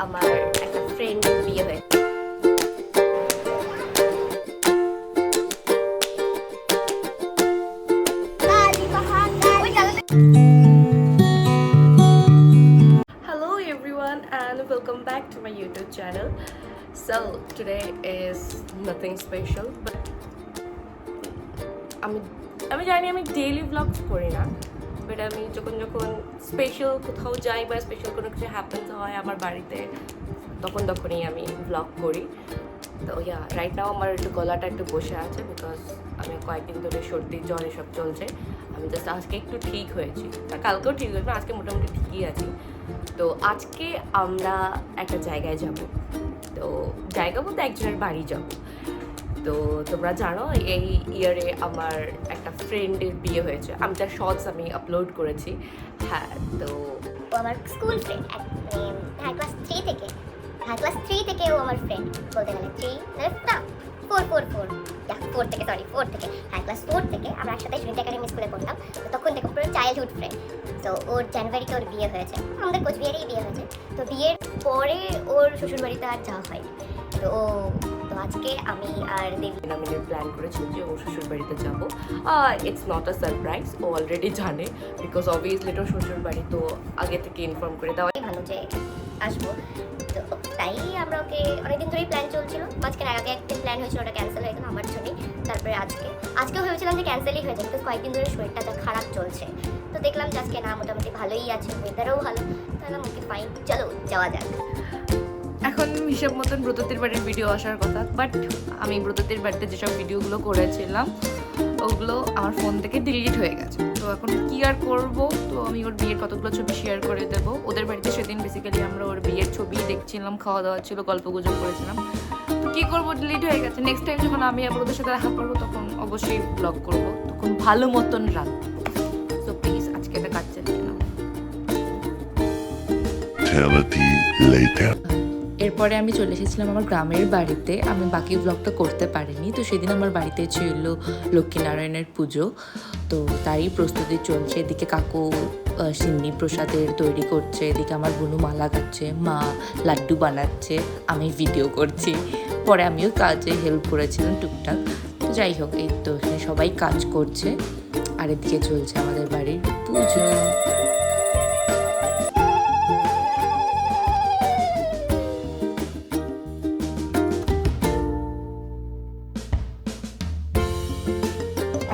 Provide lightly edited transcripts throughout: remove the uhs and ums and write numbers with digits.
আমার একটা ফ্রেন্ডের বিয়ে হয়েছে। Hello everyone and welcome back to my YouTube channel. So today is nothing special, but আমি জানি আমি ডেইলি ব্লগস করি না, বাট আমি যখন স্পেশাল কোথাও যাই বা স্পেশাল কোনো কিছু হ্যাপেন্স হয় আমার বাড়িতে তখনই আমি ব্লগ করি। তো রাইট নাও আমার একটু গলাটা একটু বসে আছে বিকজ আমি কয়েকদিন ধরে সর্দি জ্বর এসব চলছে। আমি জাস্ট আজকে একটু ঠিক হয়েছি, কালকেও ঠিক হয়েছে, আজকে মোটামুটি ঠিকই আছি। তো আজকে আমরা একটা জায়গায় যাব, তো জায়গা বলতে একজনের বাড়ি যাব। তো তোমরা জানো এই ইয়ারে আমার একটা ফ্রেন্ডের বিয়ে হয়েছে, আমি তার শর্টস আমি আপলোড করেছি। হ্যাঁ, তো ও আমার স্কুল ফ্রেন্ড, ক্লাস 3 থেকে ও আমার ফ্রেন্ড বলতে গেলে 3 না 4 থেকে ক্লাস 4 থেকে আমরা একসাথে জুনিয়র একাডেমি স্কুলে পড়তাম। তো তখন থেকে পুরো চাইল্ডহুড ফ্রেন্ড। তো ওর জানুয়ারিতে ওর বিয়ে হয়েছে, আমাদের কোচবিহারেই বিয়ে হয়েছে। তো বিয়ের পরে ওর শ্বশুরবাড়িতে আর যাওয়া হয়নি। তো আজকে আমি আর দেবী মিলে প্ল্যান করেছি যে ওর শ্বশুর বাড়িতে যাবো। ইটস নট আ সারপ্রাইজ, ও অলরেডি জানে বিকজ অবভিয়াসলি ওর শ্বশুর বাড়ি, তো আগে থেকে ইনফর্ম করে দেওয়া ভালো যে আসবো। তো তাই আমরা ওকে অনেকদিন ধরেই প্ল্যান চলছিল, মাঝখানে আগে একদিন প্ল্যান হয়েছিল, ওটা ক্যান্সেল হয়ে গেল আমার জন্যই। তারপরে আজকেও ভেবেছিলাম যে ক্যান্সেলই হয়ে যায়, বিকজ কয়েকদিন ধরে শরীরটা যা খারাপ চলছে। তো দেখলাম যে আজকে না, মোটামুটি ভালোই আছে, ওয়েদারও ভালো, তাহলে ওকে ফাইন, চলো যাওয়া যাক। এখন হিসাব মতন ব্রততির বাড়ির ভিডিও আসার কথা, বাট আমি ব্রততির বাড়িতে যেসব ভিডিওগুলো করেছিলাম ওগুলো আমার ফোন থেকে ডিলিট হয়ে গেছে। তো এখন কি আর করবো, তো আমি ওর বিয়ের কতগুলো ছবি শেয়ার করে দেবো। ওদের বাড়িতে সেদিন বেসিক্যালি আমরা ওর বিয়ের ছবি দেখছিলাম, খাওয়া দাওয়া ছিল, গল্প গুজব করেছিলাম। তো কী করবো, ডিলিট হয়ে গেছে। নেক্সট টাইম যখন আমি আবার ওদের সাথে দেখা করবো তখন অবশ্যই ব্লগ করবো, তখন ভালো মতন রাখবো। তো প্লিজ আজকে এটা কাটছে না। এরপরে আমি চলে এসেছিলাম আমার গ্রামের বাড়িতে। আমি বাকি ব্লগটা করতে পারিনি, তো সেদিন আমার বাড়িতে ছিল লক্ষ্মীনারায়ণের পুজো, তো তারই প্রস্তুতি চলছে। এদিকে কাকু সিন্নি প্রসাদের তৈরি করছে, এদিকে আমার বোনু মালা গাচ্ছে, মা লাড্ডু বানাচ্ছে, আমি ভিডিও করছি। পরে আমিও কাজে হেল্প করেছিলাম টুকটাক। তো যাই হোক, এই তো সবাই কাজ করছে, আর এদিকে চলছে আমাদের বাড়ির পুজো।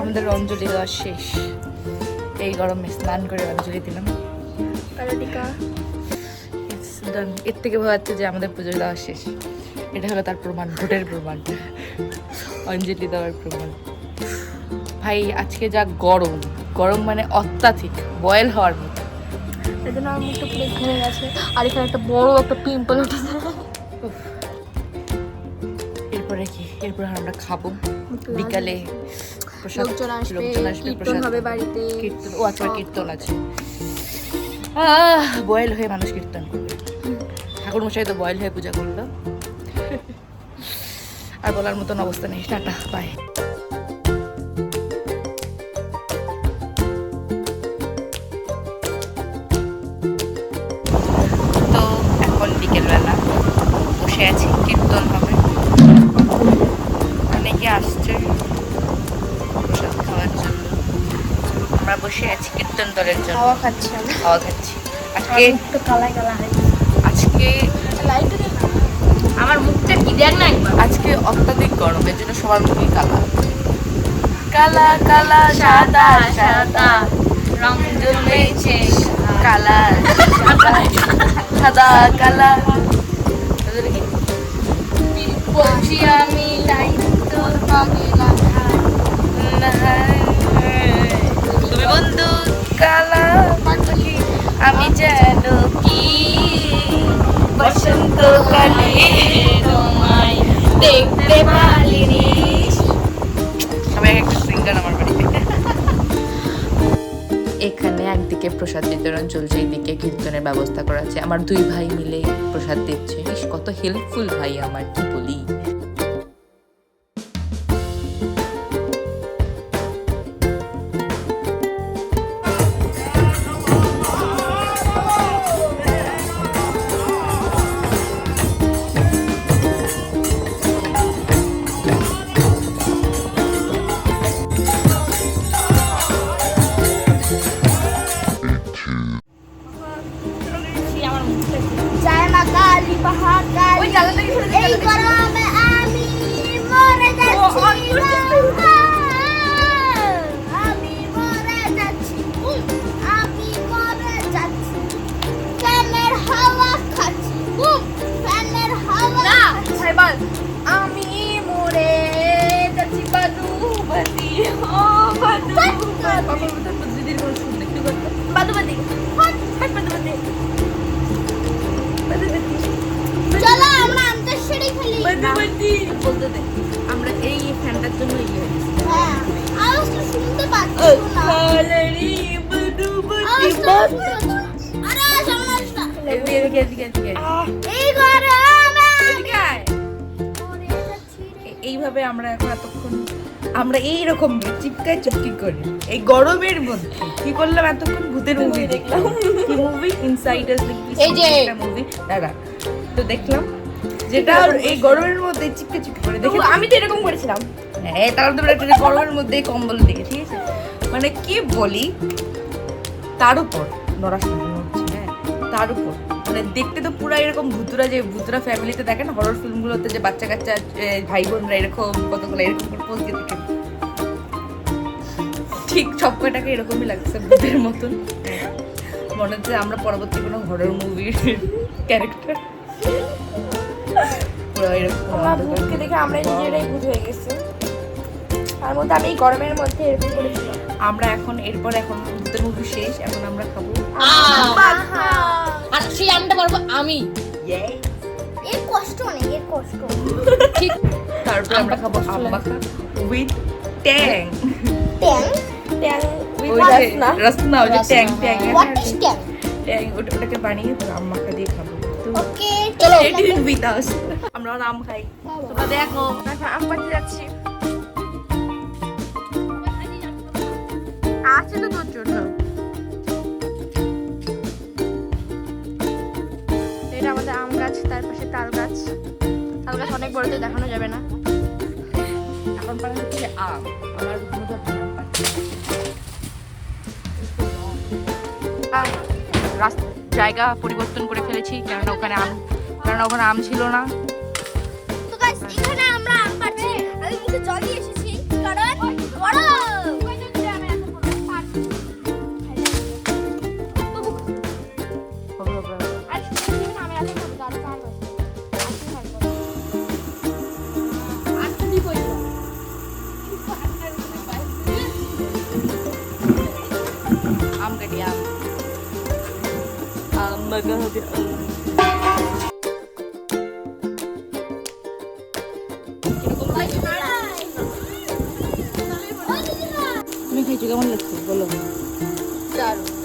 আমাদের অঞ্জলি দেওয়া শেষ, এই গরমে স্নান করে অঞ্জলি দিলাম। এর থেকে বোঝা যাচ্ছে যে আমাদের পুজো দেওয়া শেষ। এটা হলো তার প্রমাণ, ভোটের প্রমাণ, অঞ্জলি দেওয়ার প্রমাণ। ভাই আজকে যা গরম, গরম মানে অত্যাধিক, বয়েল হওয়ার মতো। এই জন্য আমার মুখটা পুরো ঘুরে গেছে, আর এখানে একটা বড় একটা পিম্পল উঠেছে। এরপরে কি, এরপরে আমরা খাবো বিকালে, লোকজন আসবে, কীর্তন হবে বাড়িতে, কীর্তন, ও আচ্ছা কীর্তন আছে। বয়েল হয়ে মানুষ কীর্তন করবে, ঠাকুর মশাই তো বয়েল হয়ে পূজা করলো। আর বলার মতন অবস্থা নেই। Tata, bye. তো এখন বিকেলবেলা বসে আছি, কীর্তন হবে, অনেকে আসছে প্রসাদ খাওয়ার জন্য। আমরা বসে আছি কীর্তন দলের জন্য, খাওয়া খাচ্ছি। আজকে একটু কালাই কালা আজকে আমার মুখটা কি দেখ না একবার। আজকে অত্যাধিক গরম, এর জন্য সবার মুখই কালা কালা কালা, সাদা সাদা রং জ্বলেছে, কালা সাদা কালা। বলছি আমি লাইন তোর তুমি বন্ধু কালা পাখি, আমি যেন কি বসন্তকালে তোমায় দেখতে পারিনি। সবাই একটা সিঙ্গার আমার বাড়িতে। এখানে একদিকে প্রসাদ বিতরণ চলছে, এইদিকে কীর্তনের ব্যবস্থা করা আছে। আমার দুই ভাই মিলে প্রসাদ দিচ্ছে। কত হেল্পফুল ভাই আমার, কি বলি। জানলা থেকে সরে এই গরমে আমি মরে যাচ্ছি আমি মরে যাচ্ছি আমি মরে যাচ্ছি ফ্যানের হাওয়া খাচ্ছি ফ্যানের হাওয়া না সাইবাল আমি মরে যাচ্ছি বাদু বাদি ও বাদু বাদু দিদির কোন শুনতে কি করতে বাদু বাদি হট বাদু বাদি বাদু বাদি চলো আমরা আন্তঃসরি খেলি বাদু বাদি বলতে দে আমরা এই ফ্যানটার জন্য ইয়ে হয়েছে হ্যাঁ আওয়াজটা শুনতে পাচ্ছি না খালারি বাদু বাদি আরে সামনে আসটা এদিকে এই গরমে এদিকে আয়। এইভাবে আমরা এখন এতক্ষণ আমরা এইরকম চিপকায় চুপকি করি এই গরমের মধ্যে কি করলাম এতক্ষণ ভূতের মুভি দেখলাম কি মুভি ইনসাইডার্স এই যে মুভি দাদা তো দেখলাম যেটা এই গরমের মধ্যে চিপকে চুপকি করে দেখে আমি তো এরকম করেছিলাম হ্যাঁ তার মধ্যে একটা গরমের মধ্যে কম্বল দিকে ঠিক আছে মানে কি বলি তার উপর নড়াশোনা হচ্ছে হ্যাঁ তার উপর মানে দেখতে তো পুরো এরকম ভূতুরা ফ্যামিলিতে দেখেন হরর ফিল্মগুলোতে যে বাচ্চা কাচ্চা ভাই বোনরা এরকম কতগুলো এরকম করে পোজ দিয়ে থাকে ঠিক সব কয়টাকে এরকমই লাগছে ভূতের মতন মনে হচ্ছে আমরা পরবর্তী কোনো হরর মুভির ক্যারেক্টার পুরো এরকম আমার ভূতকে দেখে আমরা নিজেরাই ভূত হয়ে গেছি তার মধ্যে আমি এই গরমের মধ্যে এরকম করেছিলাম আমরা এখন ভূতের মুভি শেষ এখন আমরা খাবো আর সেই আমটা পারবো আমি এর কষ্ট নেই এর কষ্ট ঠিক তারপর আমরা খাবো আম মাখা উইথ ট্যাং ট্যাং ট্যাং ওই উইথ যে রাসনা রসনা ওই যে ট্যাং ট্যাং হোয়াট ইজ ট্যাং ট্যাং ওটাকে বানিয়ে পুরো আম মাখা দিয়ে খাবো তো ওকে চলো stay tuned with us আমরা আম খাই তোমরা দেখো এখন আম পাড়তে যাচ্ছি আছে তো তোর জন্য এটা আমাদের আম গাছ তার পাশে তাল গাছ অনেক বড় তো দেখানো যাবে না এখন পারা হচ্ছে আম আমার মতো জায়গা পরিবর্তন করে ফেলেছি কারণ ওখানে আম ছিল না তো গাইস এখানে আমরা আম পাচ্ছি আমি মুখে জল দিয়ে এসেছি কারণ গরম আম কাটি আম মাখা হবে তুমি খাইছো কেমন লাগছে বলো দারুণ